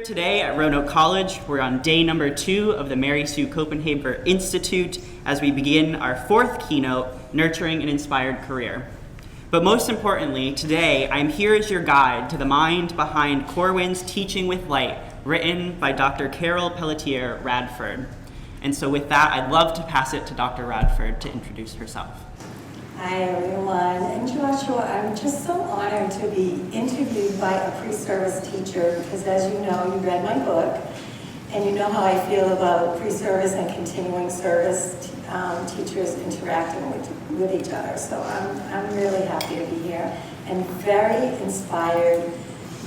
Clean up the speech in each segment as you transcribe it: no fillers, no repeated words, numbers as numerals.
today at Roanoke College. We're on day number 2 of the Mary Sue Copenhaver Institute as we begin our 4th keynote, Nurturing an Inspired Career. But most importantly, today I'm here as your guide to the mind behind Corwin's Teaching with Light, written by Dr. Pelletier Radford. And so with that, I'd love to pass it to Dr. Radford to introduce herself. Hi everyone, and Joshua, I'm just so honored to be interviewed by a pre-service teacher because as you know, you read my book and you know how I feel about pre-service and continuing service teachers interacting with each other. So I'm really happy to be here and very inspired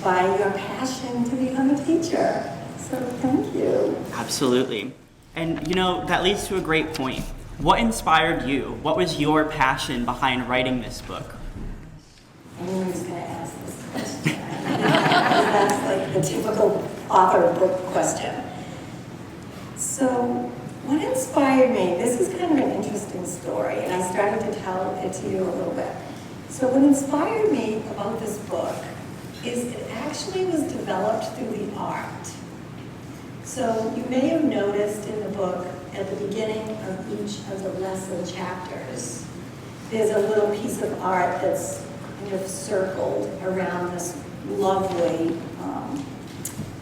by your passion to become a teacher. So thank you. Absolutely. And you know, that leads to a great point. What inspired you? What was your passion behind writing this book? I knew he was going to ask this question. That's like the typical author book question. So what inspired me, this is kind of an interesting story, and I started to tell it to you a little bit. So what inspired me about this book is it actually was developed through the art. So you may have noticed in the book, at the beginning of each of the lesson chapters, there's a little piece of art that's kind of circled around this lovely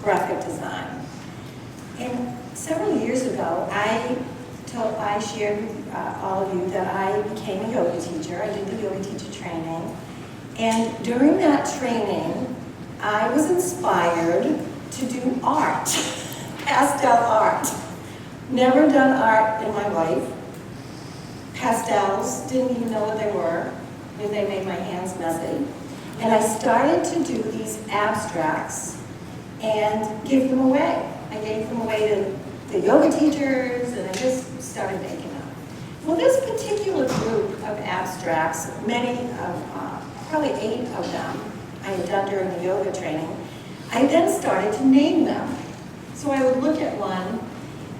graphic design. And several years ago, I shared with all of you that I became a yoga teacher. I did the yoga teacher training. And during that training, I was inspired to do art, pastel art. Never done art in my life. Pastels, didn't even know what they were. Knew they made my hands messy. And I started to do these abstracts and give them away. I gave them away to the yoga teachers, and I just started making them. Well, this particular group of abstracts, probably 8 of them, I had done during the yoga training, I then started to name them. So I would look at one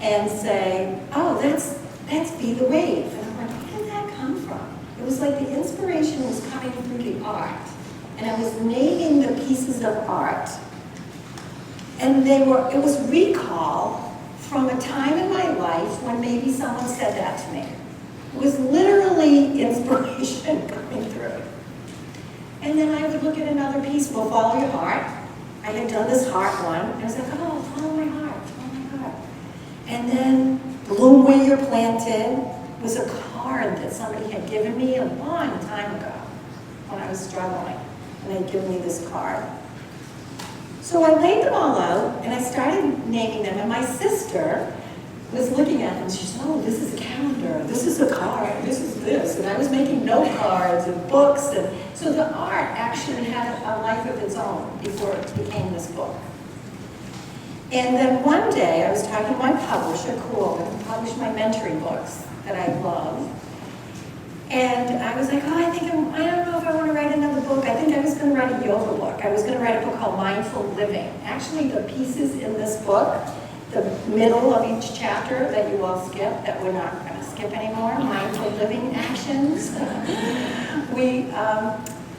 and say, oh, that's Be the Wave. And I'm like, where did that come from? It was like the inspiration was coming through the art. And I was naming the pieces of art. And it was recall from a time in my life when maybe someone said that to me. It was literally inspiration coming through. And then I would look at another piece, well, follow your heart. I had done this heart one, and I was like, oh, follow my heart. And then Bloom Where You're Planted was a card that somebody had given me a long time ago when I was struggling. And they'd given me this card. So I laid them all out and I started naming them. And my sister was looking at them. She said, oh, this is a calendar. This is a card. This is this. And I was making note cards and books. And so the art actually had a life of its own before it became this book. And then one day, I was talking to my publisher, Corwin, who published my mentoring books that I love. And I was like, oh, I don't know if I want to write another book. I think I was going to write a yoga book. I was going to write a book called Mindful Living. Actually, the pieces in this book, the middle of each chapter that you all skip, that we're not going to skip anymore, Mindful Living Actions.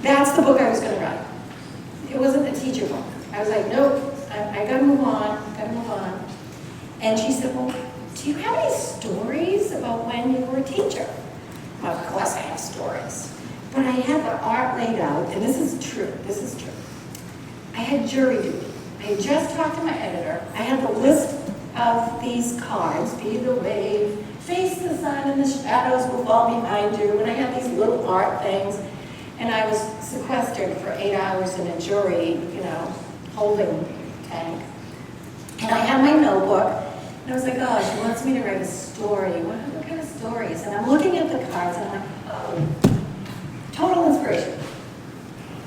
That's the book I was going to write. It wasn't a teacher book. I was like, nope. I gotta move on. And she said, well, do you have any stories about when you were a teacher? Well, of course I have stories. But I had the art laid out, and this is true. I had jury duty. I had just talked to my editor. I had the list of these cards, Be the Wave, Face the Sun and the Shadows Will Fall Behind You, and I had these little art things. And I was sequestered for 8 hours in a jury, holding tank. And I had my notebook, and I was like, oh, she wants me to write a story. What kind of stories? And I'm looking at the cards, and I'm like, oh, total inspiration.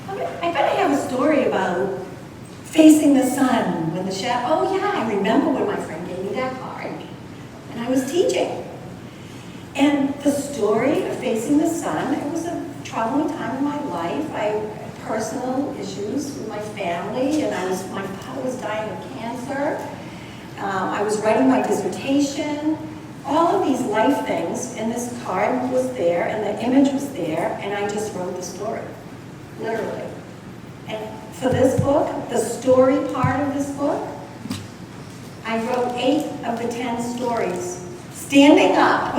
I bet I have a story about facing the sun when the shadow, oh yeah, I remember when my friend gave me that card, and I was teaching. And the story of facing the sun, it was a troubling time in my life. I had personal issues with my family, and my father was dying of cancer. I was writing my dissertation. All of these life things, and this card was there, and the image was there, and I just wrote the story, literally. And for this book, the story part of this book I wrote 8 of the 10 stories, standing up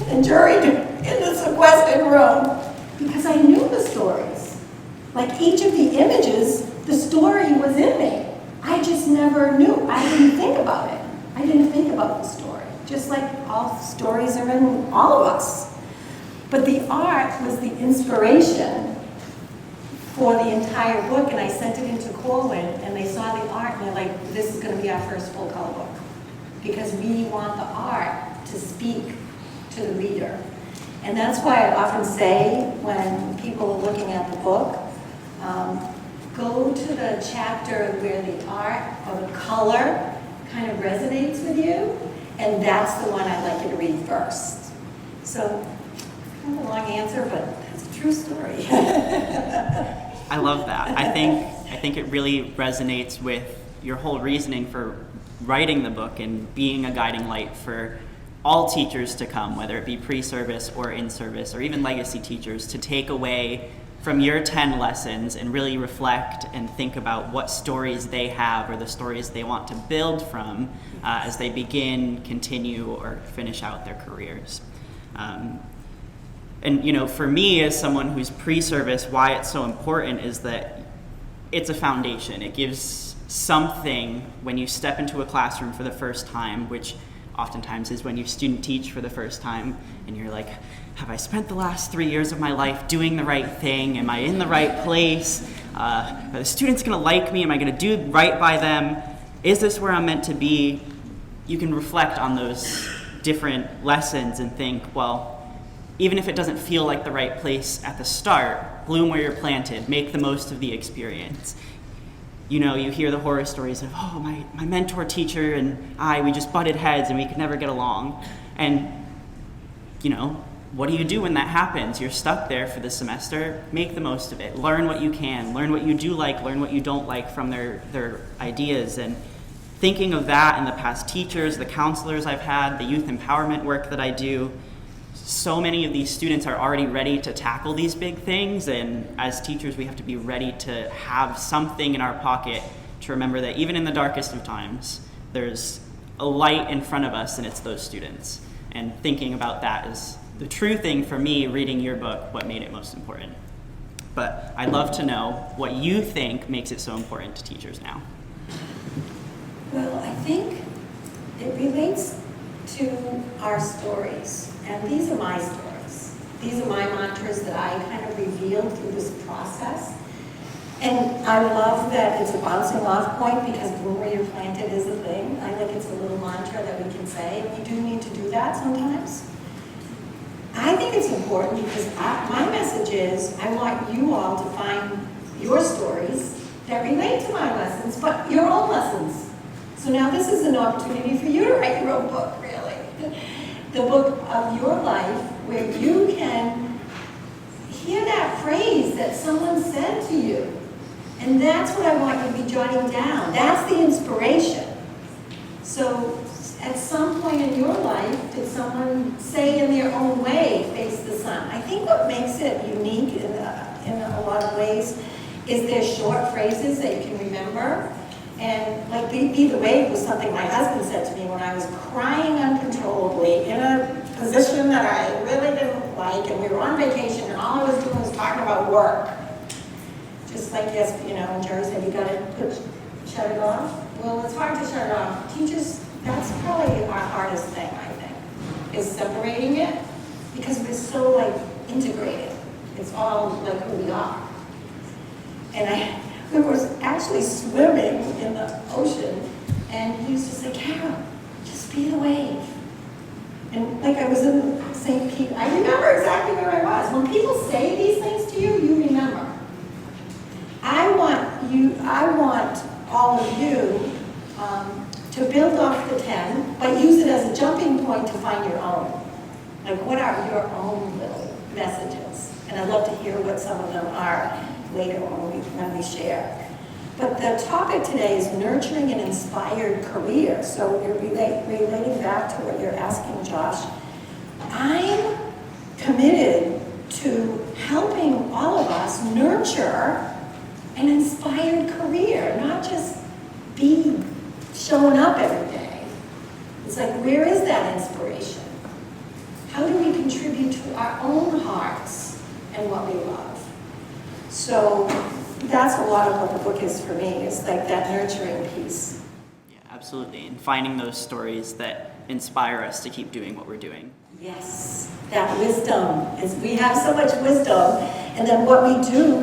and juried in the sequestered room, because I knew the stories. Like each of the images, the story was in me. I just never knew. I didn't think about it. I didn't think about the story, just like all stories are in all of us. But the art was the inspiration for the entire book, and I sent it into Corwin, and they saw the art, and they're like, this is going to be our first full color book, because we want the art to speak to the reader. And that's why I often say, when people are looking at the book, go to the chapter where the art or the color kind of resonates with you, and that's the one I'd like you to read first. So, kind of a long answer, but that's a true story. I love that. I think it really resonates with your whole reasoning for writing the book and being a guiding light for all teachers to come, whether it be pre-service or in-service, or even legacy teachers, to take away from your 10 lessons and really reflect and think about what stories they have or the stories they want to build from as they begin, continue, or finish out their careers. And you know, for me as someone who's pre-service, why it's so important is that it's a foundation. It gives something when you step into a classroom for the first time, which oftentimes is when you student teach for the first time, and you're like, have I spent the last 3 years of my life doing the right thing? Am I in the right place? Are the students gonna like me? Am I gonna do right by them? Is this where I'm meant to be? You can reflect on those different lessons and think, well, even if it doesn't feel like the right place at the start, bloom where you're planted, make the most of the experience. You know, you hear the horror stories of, oh, my mentor teacher and we just butted heads and we could never get along. And, you know, what do you do when that happens? You're stuck there for the semester. Make the most of it. Learn what you can. Learn what you do like. Learn what you don't like from their ideas. And thinking of that and the past teachers, the counselors I've had, the youth empowerment work that I do, so many of these students are already ready to tackle these big things, and as teachers we have to be ready to have something in our pocket to remember that even in the darkest of times there's a light in front of us, and it's those students. And thinking about that is the true thing for me, reading your book, what made it most important. But I'd love to know what you think makes it so important to teachers now. Well, I think it relates to our stories. And these are my stories. These are my mantras that I kind of revealed through this process. And I love that it's a bouncing off point, because bloom where you're planted is a thing. I think it's a little mantra that we can say, and we do need to do that sometimes. I think it's important because my message is I want you all to find your stories that relate to my lessons, but your own lessons. So now this is an opportunity for you to write your own book, really. The book of your life, where you can hear that phrase that someone said to you. And that's what I want you to be jotting down. That's the inspiration. So at some point in your life, did someone say in their own way, face the sun? I think what makes it unique in a lot of ways is there's short phrases that you can remember. And like be the wave was something my husband said to me when I was crying uncontrollably in a position that I really didn't like, and we were on vacation, and all I was doing was talking about work. Just like, yes, you know, when Jerry said you gotta shut it off. Well, it's hard to shut it off. Teachers, that's probably our hardest thing, I think, is separating it, because we're so like integrated. It's all like who we are. And we were actually swimming in the ocean, and he used to say, Carol, just be the wave. And like I was in St. Pete, I remember exactly where I was. When people say these things to you, you remember. I want all of you to build off the 10, but use it as a jumping point to find your own. Like, what are your own little messages? And I'd love to hear what some of them are later when we share. But the topic today is nurturing an inspired career. So you're relating back to what you're asking, Josh. I'm committed to helping all of us nurture an inspired career, not just be showing up every It's like, where is that inspiration? How do we contribute to our own hearts and what we love? So that's a lot of what the book is for me. It's like that nurturing piece. Yeah, absolutely. And finding those stories that inspire us to keep doing what we're doing. Yes, that wisdom. We have so much wisdom, and then what we do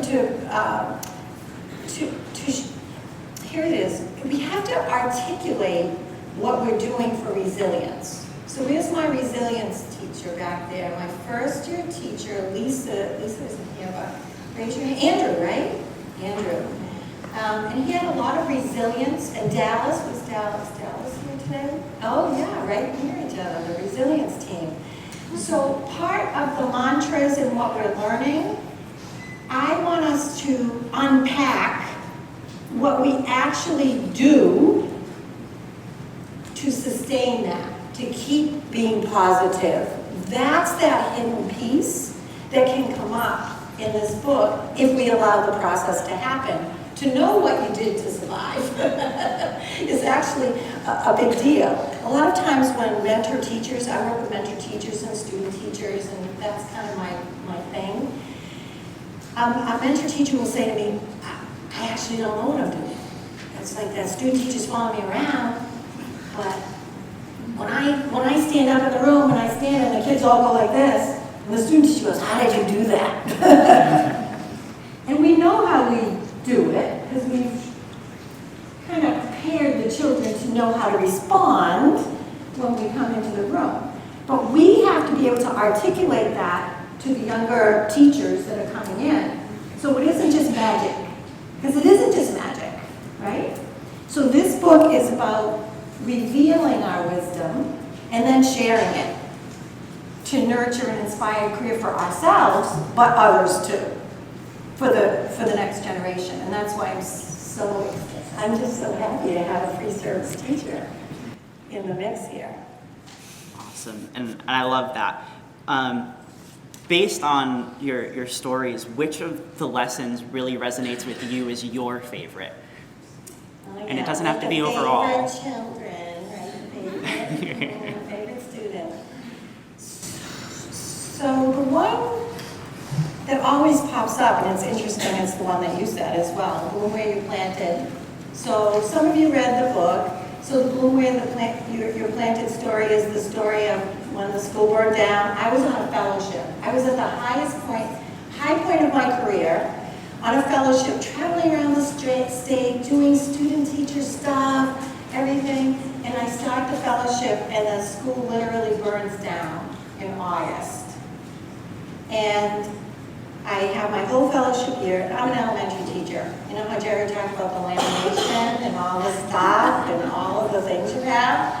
here it is. We have to articulate what we're doing for resilience. So here's my resilience teacher back there, my first year teacher, Lisa isn't here, but raise your hand. Andrew, right? Andrew. And he had a lot of resilience, and Dallas here today? Oh yeah, right here on the resilience team. So part of the mantras and what we're learning, I want us to unpack what we actually do to sustain that, to keep being positive. That's that hidden piece that can come up in this book if we allow the process to happen. To know what you did to survive is actually a big deal. A lot of times when mentor teachers, I work with mentor teachers and student teachers, and that's kind of my thing. A mentor teacher will say to me, I actually don't know what I'm doing. It's like that student teacher's following me around, but when I stand up in the room and I stand and the kids all go like this, and the student teacher goes, how did you do that? And we know how we do it because we've kind of prepared the children to know how to respond when we come into the room. But we have to be able to articulate that to the younger teachers that are coming in. So it isn't just magic, because it isn't just magic, right? So this book is about revealing our wisdom and then sharing it to nurture an inspired career for ourselves, but others too, for the next generation. And that's why I'm just so happy to have a free service teacher in the mix here. Awesome, and I love that. Based on your stories, which of the lessons really resonates with you as your favorite? And it doesn't have to be overall. Favorite children, right? Favorite student. So the one that always pops up, and it's interesting, it's the one that you said as well, Bloom Where You Planted. So some of you read the book. So the Bloom Where Your Planted story is the story of when the school burned down. I was on a fellowship. I was at the high point of my career, on a fellowship, traveling around the state, doing student-teacher stuff, everything. And I start the fellowship, and the school literally burns down in August. And I have my whole fellowship year. I'm an elementary teacher. You know how Jerry talked about the lamination and all the stuff and all of the things you have?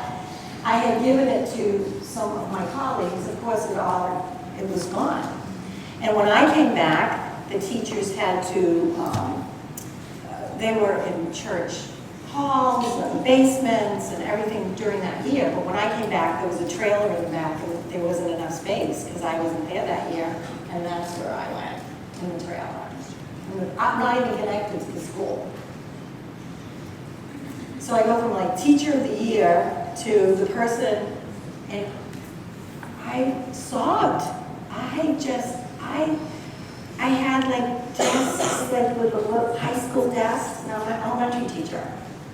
I had given it to some of my colleagues. Of course, it was gone. And when I came back, the teachers had to, they were in church halls and basements and everything during that year. But when I came back, there was a trailer in the back and there wasn't enough space because I wasn't there that year. And that's where I went, in the trailer. I'm not even connected to the school. So I go from like teacher of the year to the person, and I sobbed. I had like desks like with a little high school desk. Now I'm an elementary teacher.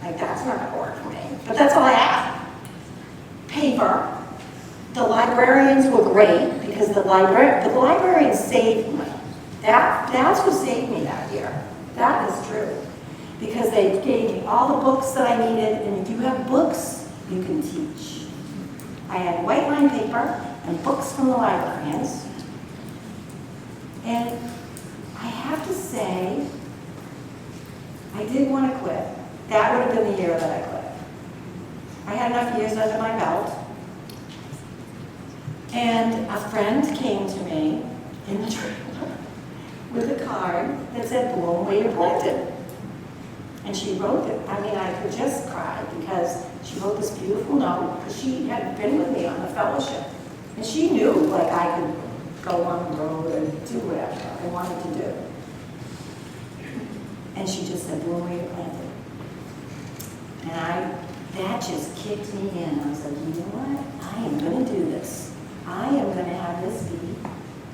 Like that's not gonna work for me. But that's all I had. Paper. The librarians were great because the librarians saved me. That's what saved me that year. That is true. Because they gave me all the books that I needed, and if you have books, you can teach. I had white line paper and books from the librarians. And I have to say, I did want to quit. That would have been the year that I quit. I had enough years under my belt. And a friend came to me in the trailer with a card that said, Bloom Where You Planted. And she wrote it. I mean, I could just cry because she wrote this beautiful note because she had been with me on the fellowship. And she knew, like, I could go on the road and do whatever I wanted to do. And she just said, Bloom Where You Planted. And that just kicked me in. I was like, you know what? I am going to do this. I am going to have this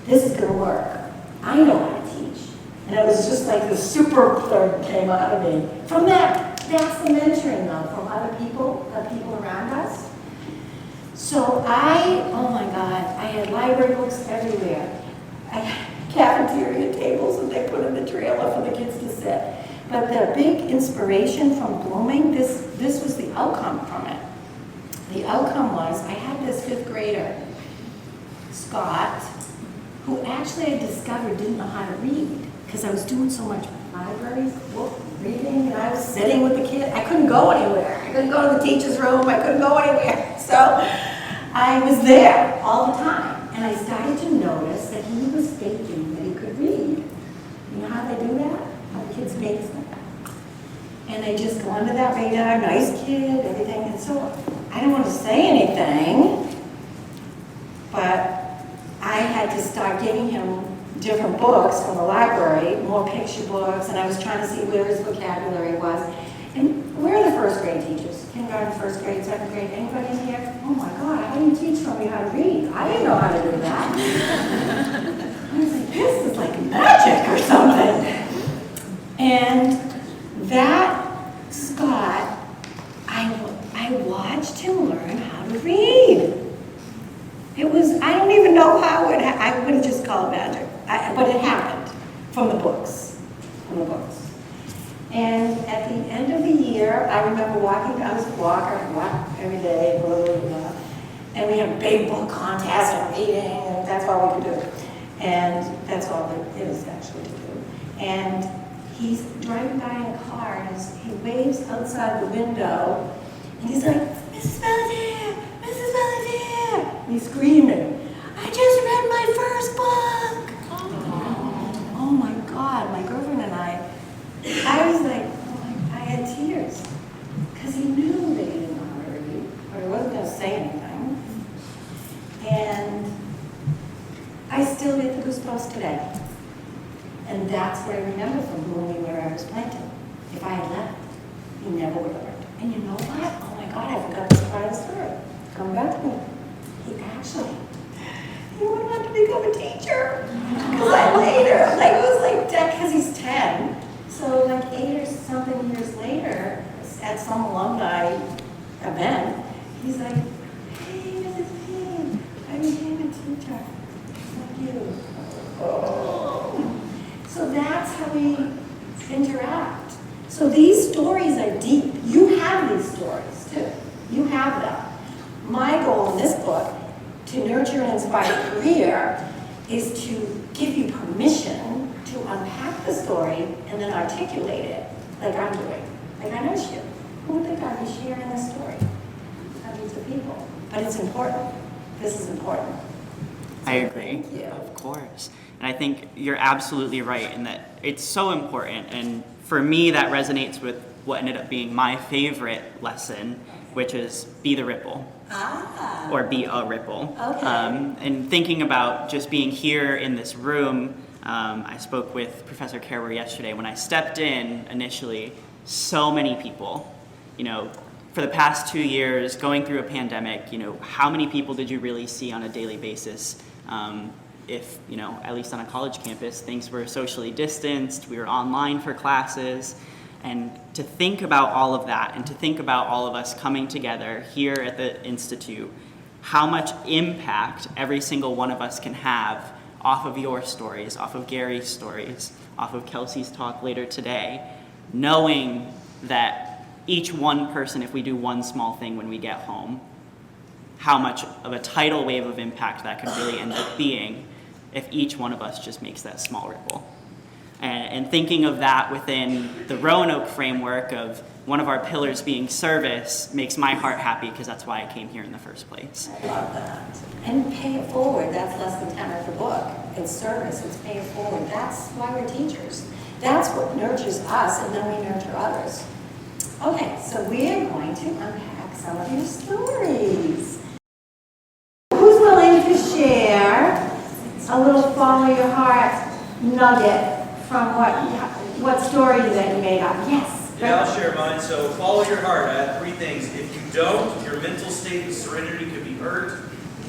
is going to work. I know how to teach. And it was just like the super third came out of me. From that's the mentoring though, from other people, the people around us. So oh my God, I had library books everywhere. I had cafeteria tables that they put in the trailer for the kids to sit. But the big inspiration from blooming, this was the outcome from it. The outcome was I had this 5th grader, Scott, who actually I discovered didn't know how to read because I was doing so much library book reading and I was sitting with the kid. I couldn't go anywhere. I couldn't go to the teacher's room. I couldn't go anywhere. So I was there all the time. And I started to notice that he was faking that he could read. You know how they do that? How the kids fake stuff. And they just go under that radar, nice kid, everything. And so I didn't want to say anything, but I had to start giving him different books from the library, more picture books, and I was trying to see where his vocabulary was. And where are the 1st grade teachers? Kindergarten, 1st grade, 2nd grade, anybody in here? Oh my God, how do you teach somebody how to read? I didn't know how to do that. I was like, this is like magic or something. And that Scott, I watched him learn how to read. It was, I don't even know how I would have just called it magic, but it happened from the books, And at the end of the year, I remember walking, I was a walker, I walked every day, blah, blah, blah, and we had a big book contest and reading, and that's all we could do. And that's all there is actually to do. And he's driving by in a car, and he waves outside the window, and he's like, Mrs. Pelletier, Mrs. Pelletier! And he's screaming, I just read my first book! Oh my God, my girlfriend and I was like, I had tears. Because he knew that he didn't know how to read, but he wasn't going to say anything. And I still get the goosebumps today. And that's what I remember from blooming where I was planted. If I had left, he never would have learned. And you know what? Oh my God, I forgot this part of the story. Come back to me. He went on to become a teacher. Because it was like, because he's 10. So like 8 or something years later, at some alumni event, he's like, hey, Mrs. Payne, I became a teacher. Thank you. Oh. So that's how we interact. So these stories are deep. You have these stories too. You have them. My goal in this book, to nurture and inspire a career, is to give you permission to unpack the story and then articulate it like I'm doing. Like I know you. Who would think I'd be sharing this story? Hundreds of people. But it's important. This is important. I agree. Thank you. Of course. And I think you're absolutely right in that it's so important. And for me, that resonates with what ended up being my favorite lesson, which is be the ripple. Or be a ripple. Okay. And thinking about just being here in this room, I spoke with Professor Corwin yesterday. When I stepped in initially, so many people, for the past 2 years, going through a pandemic, how many people did you really see on a daily basis? If, at least on a college campus, things were socially distanced, we were online for classes. And to think about all of that and to think about all of us coming together here at the Institute, how much impact every single one of us can have off of your stories, off of Gary's stories, off of Kelsey's talk later today, knowing that each one person, if we do one small thing when we get home, how much of a tidal wave of impact that could really end up being if each one of us just makes that small ripple. And thinking of that within the Roanoke Framework of one of our pillars being service makes my heart happy because that's why I came here in the first place. I love that. And pay it forward, that's less than 10 of the book. It's service, it's pay it forward. That's why we're teachers. That's what nurtures us, and then we nurture others. Okay, so we're going to unpack some of your stories. Who's willing to share a little follow your heart nugget from what story that you made up? Yes. Yeah, I'll share mine. So follow your heart. I have 3 things. If you don't, your mental state of serenity could be hurt.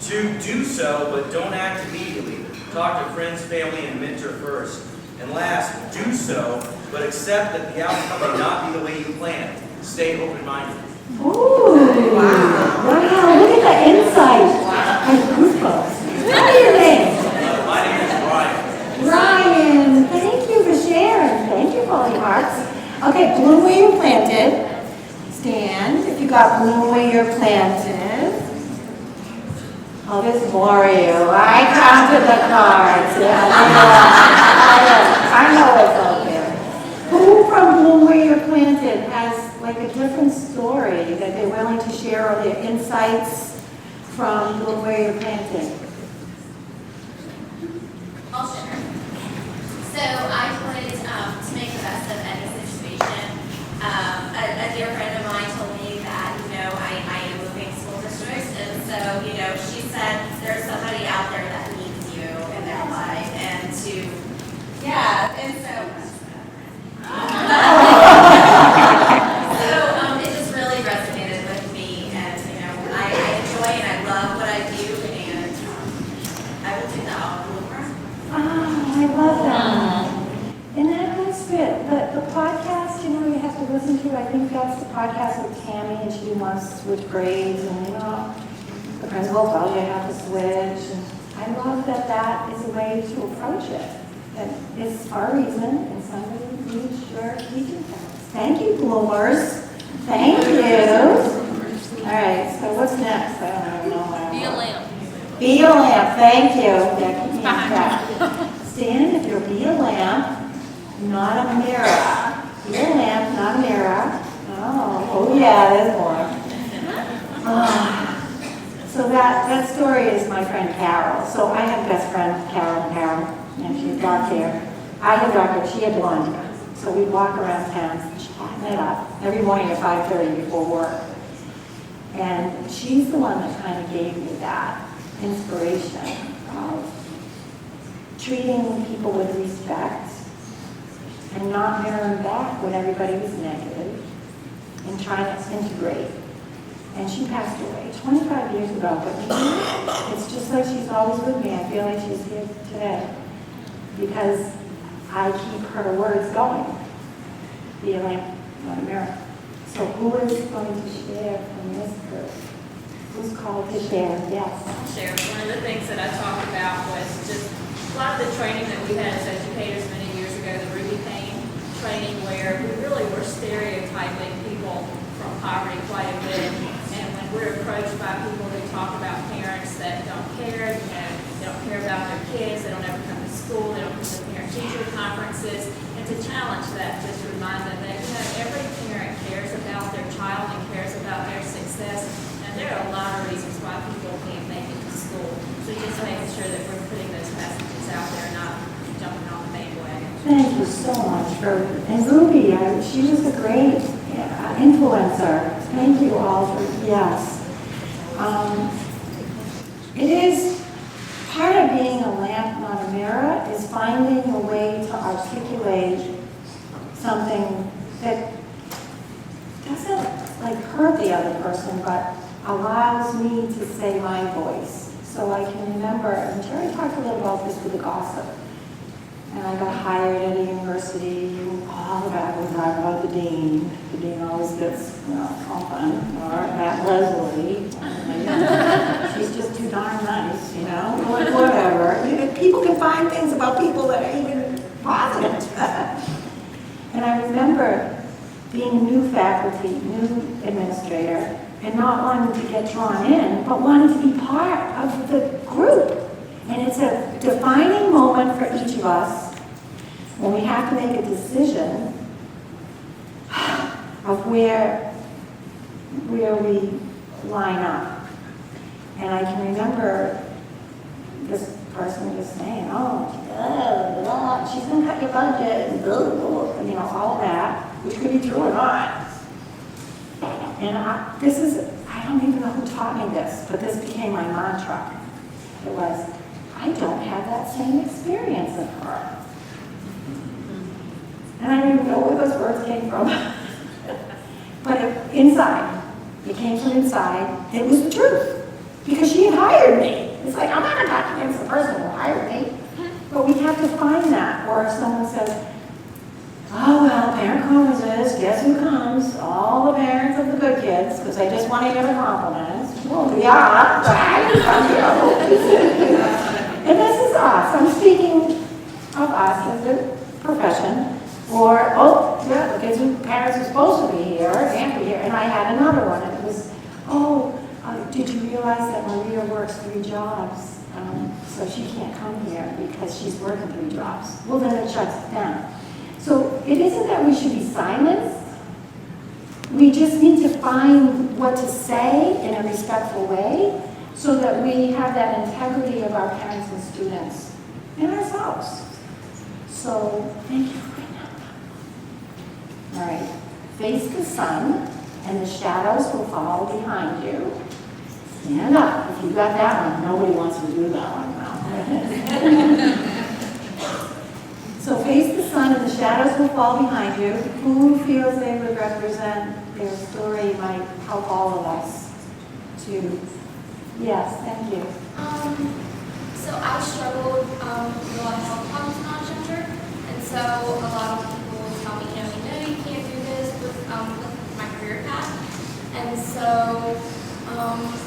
2, do so, but don't act immediately. Talk to friends, family, and mentor first. And last, do so, but accept that the outcome may not be the way you planned. Stay open-minded. Ooh, wow, look at the insight. And goosebumps. What are your names? My name is Ryan. Ryan, thank you for sharing. Thank you, Holy Hearts. Okay, bloom where you're planted. Stand if you got bloom where you're planted. Oh, there's more of you. I counted the cards. Yeah, I know it's out there. Who from bloom where you're planted has like a different story that they're willing to share, or their insights from bloom where you're planted? I'll share. So I would, to make the best of any situation, a dear friend of mine told me that, I am moving school districts, and so, she said there's somebody out there that needs you in their life, and it just really resonated with me, and, I enjoy and I love what I do, and I will do that all over. I love that. And that's it. The podcast, you have to listen to. I think that's the podcast with Tammy, and she wants to switch grades, and the principal tells you how to switch. And I love that is a way to approach it. That it's our reason, and somebody needs your teaching talents. Thank you, bloomers. Thank you. All right. So what's next? I don't know. Be a lamp. Be a lamp. Thank you. Yeah, keep me on track. Stand if you'll be a lamp, not a mirror. Be a lamp, not a mirror. Oh yeah, there's more. So that story is my friend Carol. So I have a best friend, Carol, and she's dark hair. I had dark hair, she had blonde hair. So we'd walk around town, chatting it up every morning at 5:30 before work. And she's the one that kind of gave me that inspiration of treating people with respect and not mirroring back when everybody was negative and trying to integrate. And she passed away 25 years ago, but it's just like she's always with me. I feel like she's here today because I keep her words going. Be a lamp, not a mirror. So who is going to share from this group? Who's called to share? Yes. I'll share. One of the things that I talked about was just a lot of the training that we had as educators many years ago, the Ruby Payne training, where we really were stereotyping people from poverty quite a bit. And when we're approached by people who talk about parents that don't care, they don't care about their kids, they don't ever come to school, they don't come to parent-teacher conferences, and to challenge that, just to remind them that every parent cares about their child and cares about their success. And there are a lot of reasons why people can't make it to school. So just making sure that we're putting those messages out there, not jumping on the bandwagon. Thank you so much and Ruby, she was a great influencer. Thank you all for, yes. It is part of being a lamp, not a mirror, is finding a way to articulate something that doesn't like hurt the other person, but allows me to say my voice. So I can remember, and Jerry talked a little about this with the gossip. And I got hired at a university, and all the guy was talking about the dean. The dean always gets, something, or Matt Leslie. She's just too darn nice, whatever. People can find things about people that are even positive. And I remember being new faculty, new administrator, and not wanting to get drawn in, but wanting to be part of the group. And it's a defining moment for each of us when we have to make a decision of where we line up. And I can remember this person just saying, she's going to cut your budget, and all that, which could be true or not. And I don't even know who taught me this, but this became my mantra. It was, I don't have that same experience as her. And I don't even know where those words came from. But inside, it came from inside, it was the truth. Because she had hired me. It's like, I'm not gonna talk against the person who hired me. But we have to find that. Or if someone says, oh, well, parent conferences, guess who comes? All the parents of the good kids, because they just want to hear the compliments. Well, yeah, right. And this is us. I'm speaking of us as a profession. Or, oh, yeah, the kids who parents are supposed to be here, can't be here. And I had another one, and it was, did you realize that Maria works 3 jobs? So she can't come here because she's working 3 jobs. Well, then it shuts it down. So it isn't that we should be silenced. We just need to find what to say in a respectful way so that we have that integrity of our parents and students and ourselves. So thank you for bringing that up. All right. Face the sun and the shadows will follow behind you. Stand up. If you got that one, nobody wants to do that one now. So face the sun and the shadows will fall behind you. Who feels they would represent their story might help all of us to, yes, thank you. So I struggled with a lot of health problems when I was younger, and so a lot of people would tell me, you can't do this with my career path, and so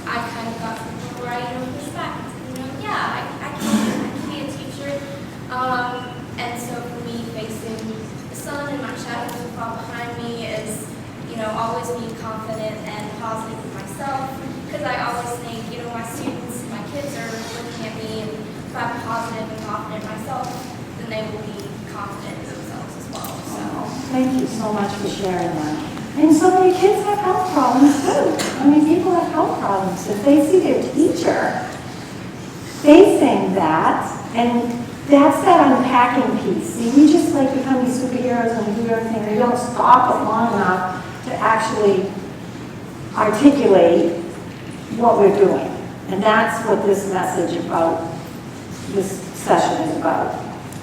I kind of got to the point where I pushed back and said, I can be a teacher, and so for me, facing the sun and my shadows that fall behind me is, always being confident and positive with myself, because I always think, my students, my kids are looking at me, and if I'm positive and confident myself, then they will be confident in themselves as well. So. Thank you so much for sharing that. And so many kids have health problems too. People have health problems. If they see their teacher facing that, and that's that unpacking piece. See, we just become these superheroes and we do everything. We don't stop it long enough to actually articulate what we're doing. And that's what this message about, this session is about.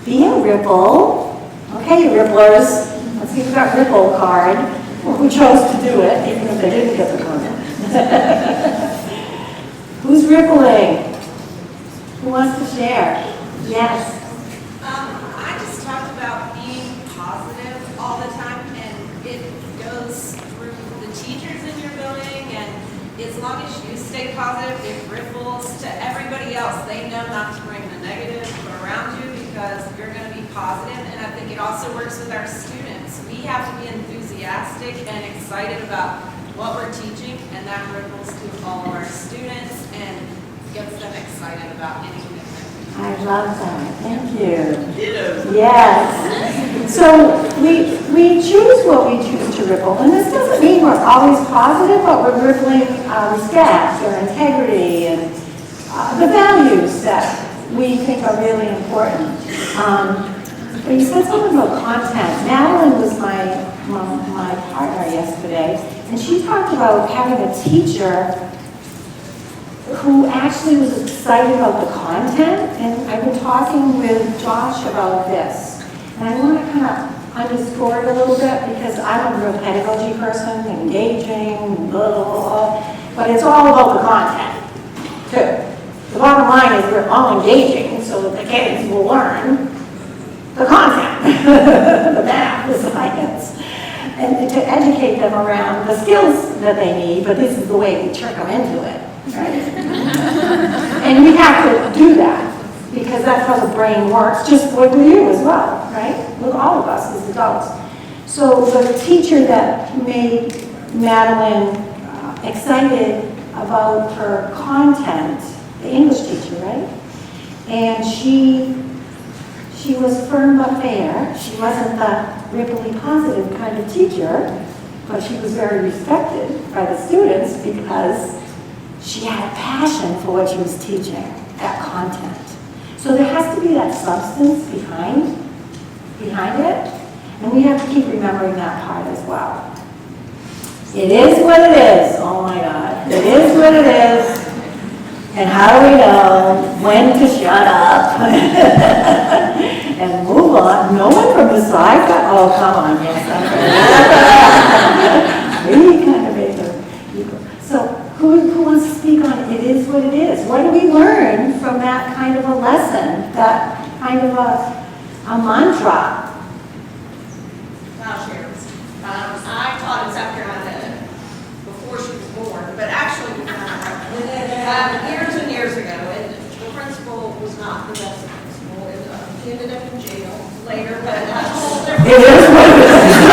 Be a ripple. Okay, you ripplers. Let's see if we got ripple card. Who chose to do it, even if they didn't get the card. Who's rippling? Who wants to share? Yes. I just talked about being positive all the time, and it goes through the teachers in your building, and as long as you stay positive, it ripples to everybody else. They know not to bring the negative around you because you're going to be positive, and I think it also works with our students. We have to be enthusiastic and excited about what we're teaching, and that ripples to all of our students and gets them excited about anything. I love that. Thank you. Ditto. Yes. So we choose what we choose to ripple, and this doesn't mean we're always positive, but we're rippling respect or integrity and the values that we think are really important. But you said something about content. Madeline was my partner yesterday, and she talked about having a teacher who actually was excited about the content, and I've been talking with Josh about this. And I want to kind of underscore it a little bit because I'm a real pedagogy person, engaging, blah, blah, blah, but it's all about the content, too. The bottom line is we're all engaging so that the kids will learn the content, the math, the science, and to educate them around the skills that they need, but this is the way we trick them into it. Right? And we have to do that because that's how the brain works, just like with you as well, right? With all of us as adults. So the teacher that made Madeline excited about her content, the English teacher, right? And she was firm but fair. She wasn't the ripply positive kind of teacher, but she was very respected by the students because she had a passion for what she was teaching, that content. So there has to be that substance behind it, and we have to keep remembering that part as well. It is what it is. Oh my God. It is what it is. And how do we know when to shut up and move on? No one from the side? Oh, come on. Yes, I'm lesson, that kind of a mantra? I'll share. I taught in South Carolina before she was born, but actually, years and years ago, and the principal was not the best principal, and he ended up in jail later, but that's a whole different. It is what it is.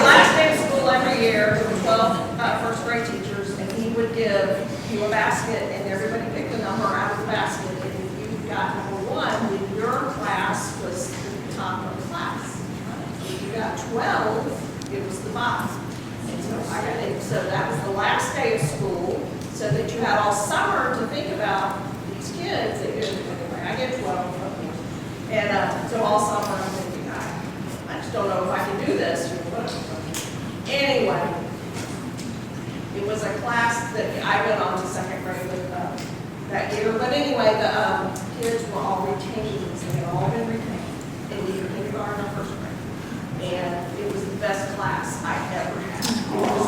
Last day of school every year, there were 12 first grade teachers, and he would give you a basket, and everybody picked a number out of the basket, and if you got number 1, then your class was the top of the class. If you got 12, it was the bottom. And so I got it. So that was the last day of school, so that you had all summer to think about these kids. Anyway, I get 12. And so all summer I'm thinking, I just don't know if I can do this or whatever. Anyway, it was a class that I went on to second grade with that year. But anyway, the kids were all retainees. They had all been retained in either kindergarten or first grade. And it was the best class I ever had. It was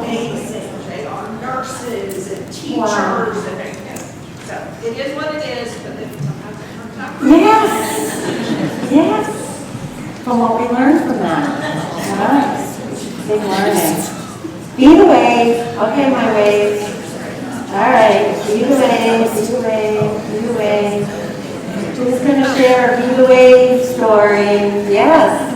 amazing. They are nurses and teachers. Wow. And everything. So it is what it is, but then sometimes I hurt time. Yes, yes, from what we learned from that. Nice, big learning. Be the wave, okay, my wave. All right, be the wave, be the wave, be the wave. Who's gonna share a be the wave story? Yes.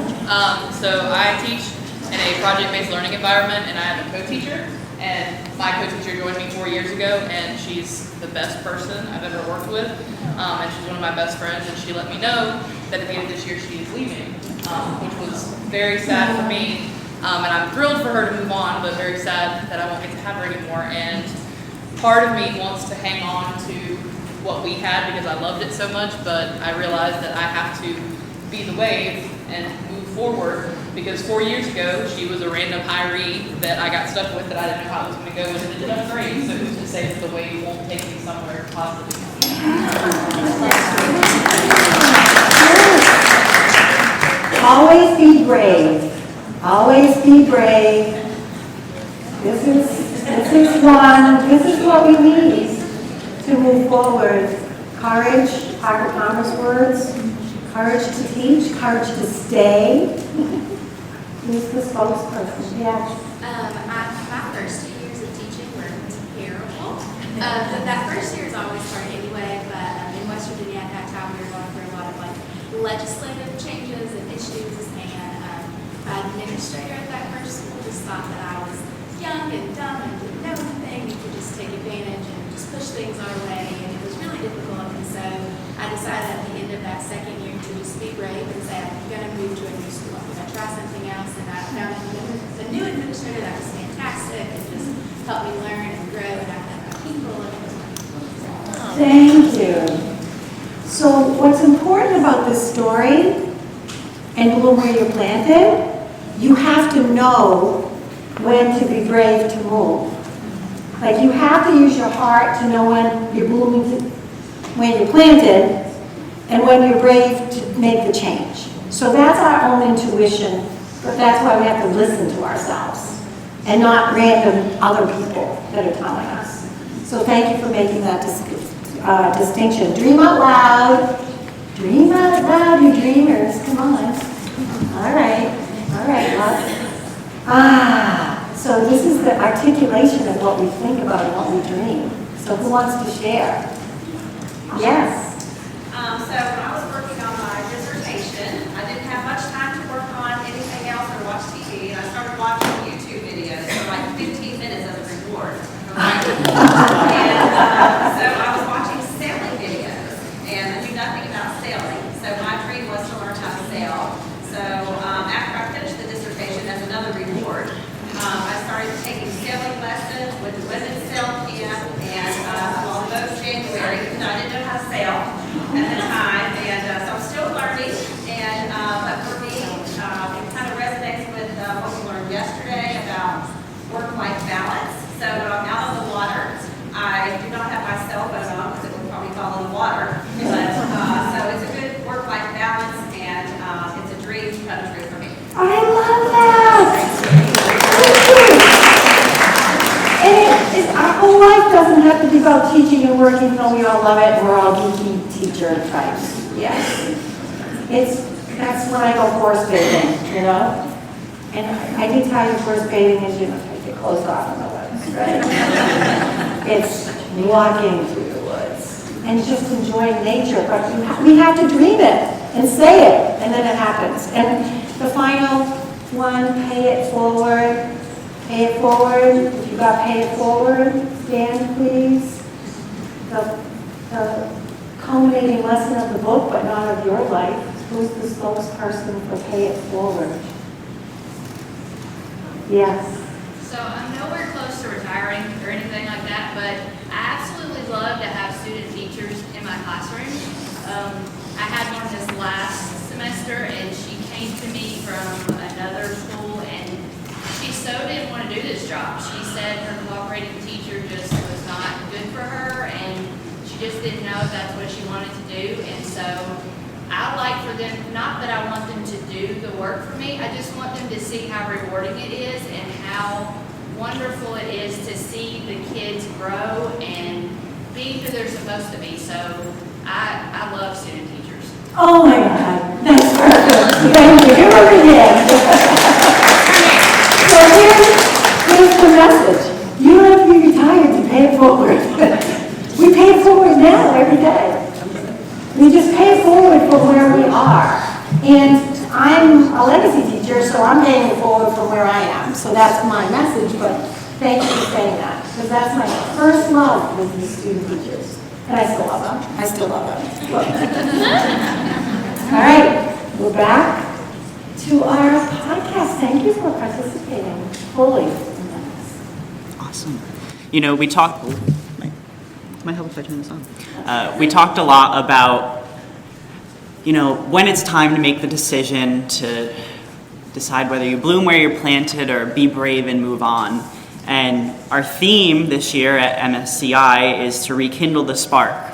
So I teach in a project-based learning environment, and I am a co-teacher. And my co-teacher joined me 4 years ago, and she's the best person I've ever worked with. And she's one of my best friends, and she let me know that at the end of this year she is leaving, which was very sad for me. And I'm thrilled for her to move on, but very sad that I won't get to have her anymore. And part of me wants to hang on to what we had because I loved it so much, but I realized that I have to be the wave and move forward, because 4 years ago she was a random hiree that I got stuck with that I didn't know how it was going to go, and it ended up great. So who's to say that the wave won't take me somewhere positive? Always be brave. Always be brave. This is what we need to move forward. Courage, Dr. Palmer's words. Courage to teach, courage to stay. Who's the spokesperson? Yeah. My first 2 years of teaching were terrible. That first year is always hard anyway, but in West Virginia at that time we were going through a lot of legislative changes and issues, and my administrator at that first school just thought that I was young and dumb and didn't know anything and could just take advantage and just push things our way, and it was really difficult. And so I decided at the end of that second year to just be brave and say, I'm going to move to a new school. I'm going to try something else. And I found a new administrator that was fantastic and just helped me learn and grow, and I met my people, and it was wonderful. Thank you. So what's important about this story and bloom where you're planted, you have to know when to be brave to move. Like, you have to use your heart to know when you're blooming, when you're planted, and when you're brave to make the change. So that's our own intuition, but that's why we have to listen to ourselves and not random other people that are telling us. So thank you for making that distinction. Dream out loud. Dream out loud, you dreamers. Come on. All right. All right. So this is the articulation of what we think about and what we dream. So who wants to share? Yes. So when I was working on my dissertation, I didn't have much time to work on anything else or watch TV, and I started watching YouTube videos for like 15 minutes as a reward. And so I was watching sailing videos, and I knew nothing about sailing. So my dream was to learn how to sail. So after I finished the dissertation, as another reward, I started taking sailing lessons with the Women's Sail Camp, and on those January, because I didn't know how to sail at the time, and so I'm still learning. And but for me, it kind of resonates with what we learned yesterday about work-life balance. So when I'm out on the water, I do not have my cell phone on because it will probably fall in the water. But so it's a good work-life balance, and it's a dream come true for me. I love that. And our whole life doesn't have to be about teaching and working, though we all love it, and we're all geeky teacher types. Yes. That's when I go forest bathing, you know? And I can tell you forest bathing is, you know, take your clothes off in the woods, right? It's walking through the woods and just enjoying nature, but we have to dream it and say it, and then it happens. And the final one, pay it forward. Pay it forward. If you got pay it forward, stand please. The culminating lesson of the book, but not of your life. Who's the spokesperson for pay it forward? Yes. So I'm nowhere close to retiring or anything like that, but I absolutely love to have student teachers in my classroom. I had one this last semester, and she came to me from another school, and she so didn't want to do this job. She said her cooperating teacher just was not good for her, and she just didn't know if that's what she wanted to do. And so I like for them, not that I want them to do the work for me, I just want them to see how rewarding it is and how wonderful it is to see the kids grow and be who they're supposed to be. So I love student teachers. Oh my God, that's perfect. Thank you. Give her a hand. So here's the message. You don't have to be retired to pay it forward. We pay it forward now every day. We just pay it forward from where we are. And I'm a legacy teacher, so I'm paying it forward from where I am. So that's my message, but thank you for saying that. Because that's my first love with these student teachers. And I still love them. I still love them. All right, we're back to our podcast. Thank you for participating fully in this. Awesome. You know, we talked. Might help if I turn this on. We talked a lot about, you know, when it's time to make the decision to decide whether you bloom where you're planted or be brave and move on. And our theme this year at MSCI is to rekindle the spark.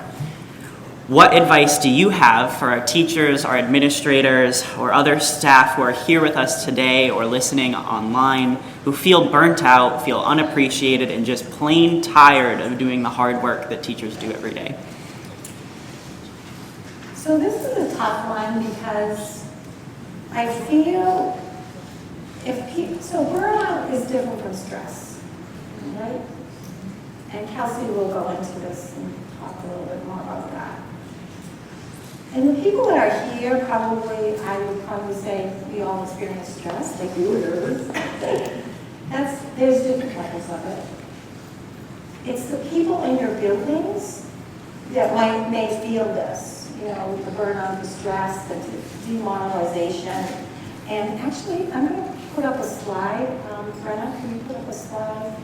What advice do you have for our teachers, our administrators, or other staff who are here with us today or listening online who feel burnt out, feel unappreciated, and just plain tired of doing the hard work that teachers do every day? So this is a tough one because I feel so burnout is different from stress, right? And Kelsey will go into this and talk a little bit more about that. And the people that are here, I would probably say we all experience stress, like you nervous. There's different levels of it. It's the people in your buildings that may feel this, you know, the burnout, the stress, the demoralization. And actually, I'm going to put up a slide. Brenna, can you put up a slide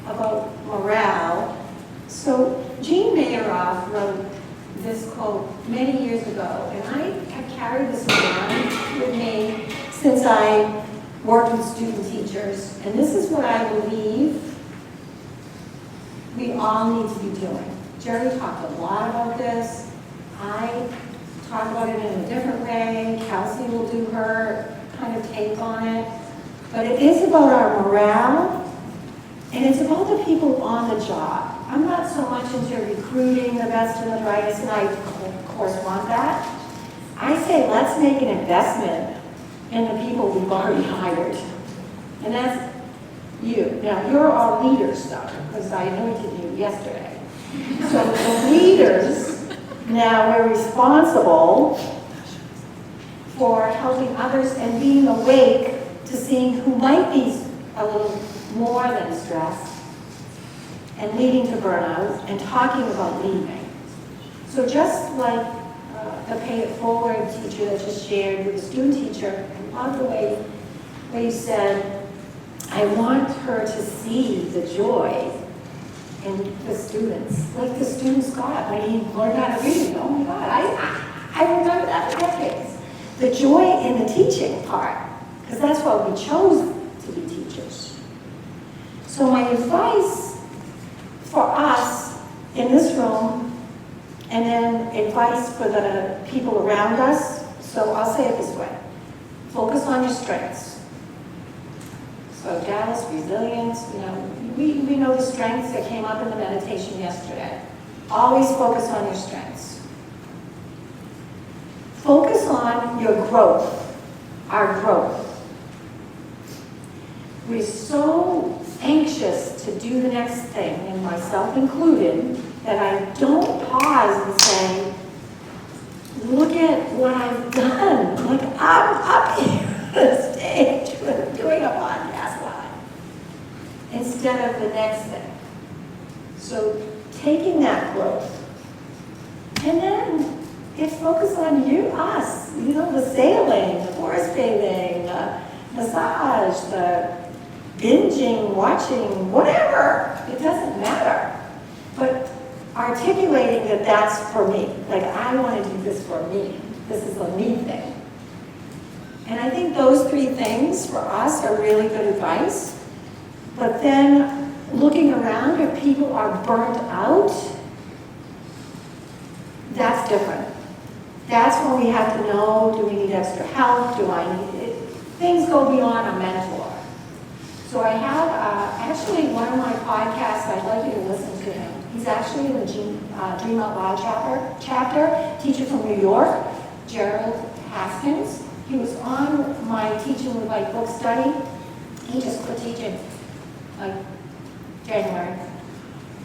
about morale? So Jean Mayeroff wrote this quote many years ago, and I have carried this around with me since I worked with student teachers, and this is what I believe we all need to be doing. Jerry talked a lot about this. I talk about it in a different way. Kelsey will do her kind of take on it. But it is about our morale, and it's about the people on the job. I'm not so much into recruiting the best and the brightest, and I, of course, want that. I say let's make an investment in the people we've already hired. And that's you. Now, you're our leaders, though, because I anointed you yesterday. So the leaders, now we're responsible for helping others and being awake to seeing who might be a little more than stressed and leading to burnout and talking about leaving. So just like the Pay It Forward teacher that just shared with the student teacher, I love the way you said, I want her to see the joy in the students, like the students got when he learned how to read. Oh my God, I remember that for decades. The joy in the teaching part, because that's why we chose to be teachers. So my advice for us in this room, and then advice for the people around us, so I'll say it this way. Focus on your strengths. So Dallas, resilience, we know the strengths that came up in the meditation yesterday. Always focus on your strengths. Focus on your growth, our growth. We're so anxious to do the next thing, and myself included, that I don't pause and say, look at what I've done. Like, I'm up here on the stage doing a podcast live, instead of the next thing. So taking that growth, and then it's focused on you, us, the sailing, the horse bathing, the massage, the binging, watching, whatever. It doesn't matter. But articulating that that's for me. Like, I want to do this for me. This is a me thing. And I think those three things for us are really good advice. But then looking around, if people are burnt out, that's different. That's when we have to know, do we need extra help? Do I need it? Things go beyond a mentor. So I have actually one of my podcasts, I'd like you to listen to him. He's actually in the Dream Out Loud chapter, teacher from New York, Gerald Haskins. He was on my Teaching with Light book study. He just quit teaching, like January.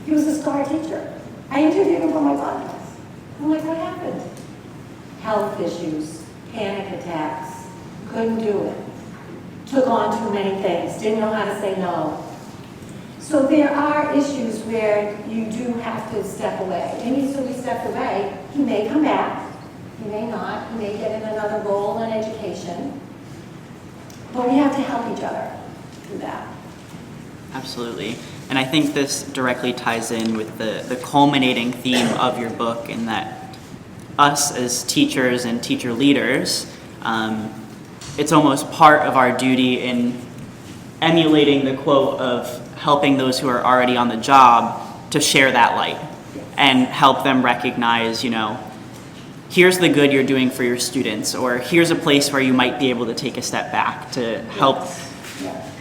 He was a star teacher. I interviewed him for my podcast. I'm like, what happened? Health issues, panic attacks, couldn't do it. Took on too many things, didn't know how to say no. So there are issues where you do have to step away. And so he stepped away. He may come back, he may not, he may get in another role in education. But we have to help each other do that. Absolutely. And I think this directly ties in with the culminating theme of your book, in that us as teachers and teacher leaders, it's almost part of our duty in emulating the quote of helping those who are already on the job to share that light and help them recognize, here's the good you're doing for your students, or here's a place where you might be able to take a step back to help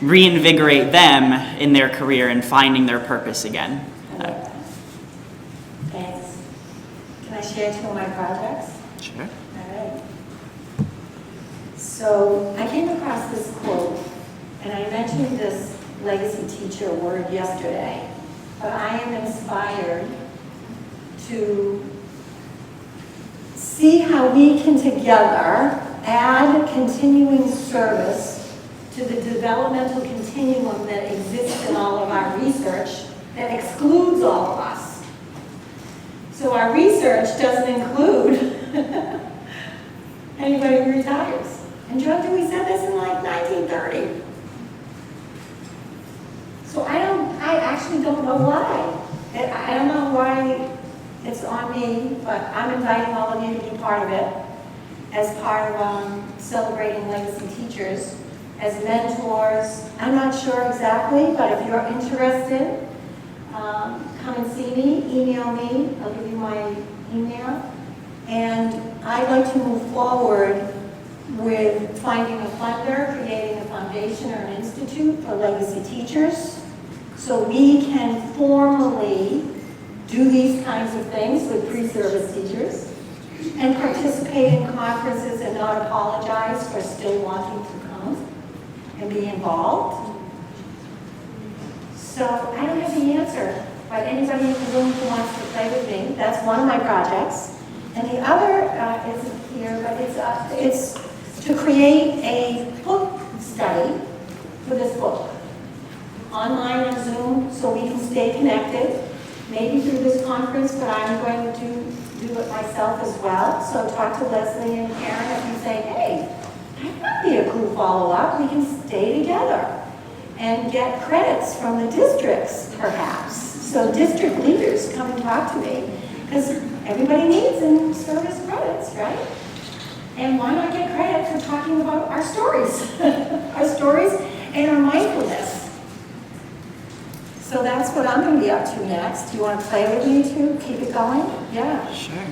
reinvigorate them in their career and finding their purpose again. Thanks. Can I share two of my projects? Sure. All right. So I came across this quote, and I mentioned this legacy teacher word yesterday, but I am inspired to see how we can together add continuing service to the developmental continuum that exists in all of our research that excludes all of us. So our research doesn't include anybody who retires. And John Dewey said this in like 1930. So I actually don't know why. I don't know why it's on me, but I'm inviting all of you to be part of it as part of celebrating legacy teachers as mentors. I'm not sure exactly, but if you're interested, come and see me, email me, I'll give you my email. And I'd like to move forward with finding a funder, creating a foundation or an institute for legacy teachers, so we can formally do these kinds of things with pre-service teachers and participate in conferences and not apologize for still wanting to come and be involved. So I don't have the answer, but anybody in the room who wants to play with me, that's one of my projects. And the other isn't here, but it's to create a book study for this book, online on Zoom, so we can stay connected, maybe through this conference, but I'm going to do it myself as well. So talk to Leslie and Karen if you say, hey, that might be a cool follow-up. We can stay together and get credits from the districts, perhaps. So district leaders come and talk to me, because everybody needs in-service credits, right? And why not get credit for talking about our stories, our stories and our mindfulness. So that's what I'm going to be up to next. Do you want to play with me too? Keep it going? Yeah. Sure.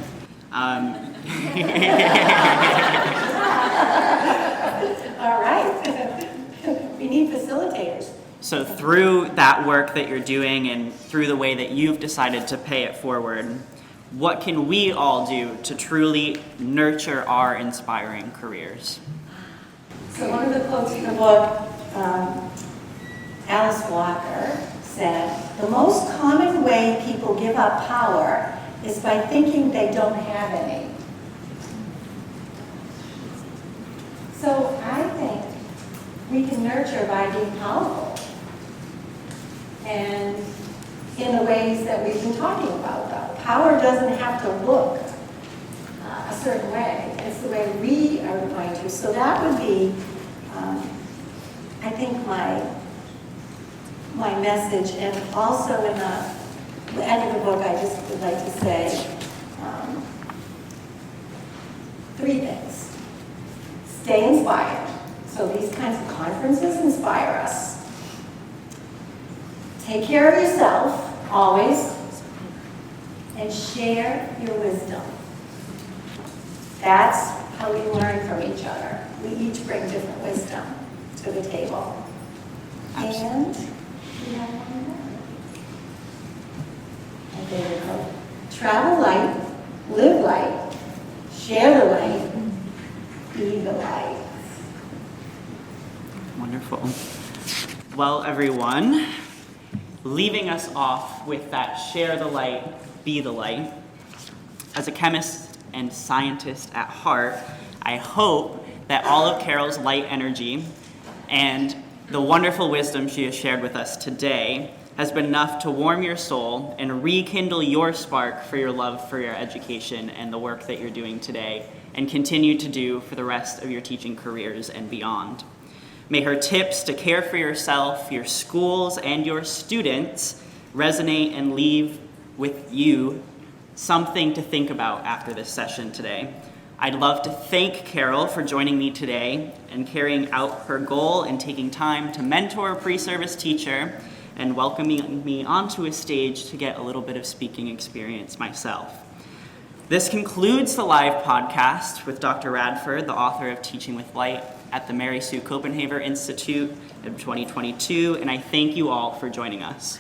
All right. We need facilitators. So through that work that you're doing and through the way that you've decided to pay it forward, what can we all do to truly nurture our inspiring careers? So one of the quotes in the book, Alice Walker said, "The most common way people give up power is by thinking they don't have any." So I think we can nurture by being powerful. And in the ways that we've been talking about, though. Power doesn't have to look a certain way. It's the way we are going to. So that would be, I think, my message. And also in the end of the book, I just would like to say 3 things. Stay inspired. So these kinds of conferences inspire us. Take care of yourself, always, and share your wisdom. That's how we learn from each other. We each bring different wisdom to the table. And we have one more. And there we go. Travel light, live light, share the light, be the light. Wonderful. Well, everyone, leaving us off with that share the light, be the light. As a chemist and scientist at heart, I hope that all of Carol's light energy and the wonderful wisdom she has shared with us today has been enough to warm your soul and rekindle your spark for your love for your education and the work that you're doing today and continue to do for the rest of your teaching careers and beyond. May her tips to care for yourself, your schools, and your students resonate and leave with you something to think about after this session today. I'd love to thank Carol for joining me today and carrying out her goal and taking time to mentor a pre-service teacher and welcoming me onto a stage to get a little bit of speaking experience myself. This concludes the live podcast with Dr. Radford, the author of Teaching with Light at the Mary Sue Copenhaver Institute in 2022, and I thank you all for joining us.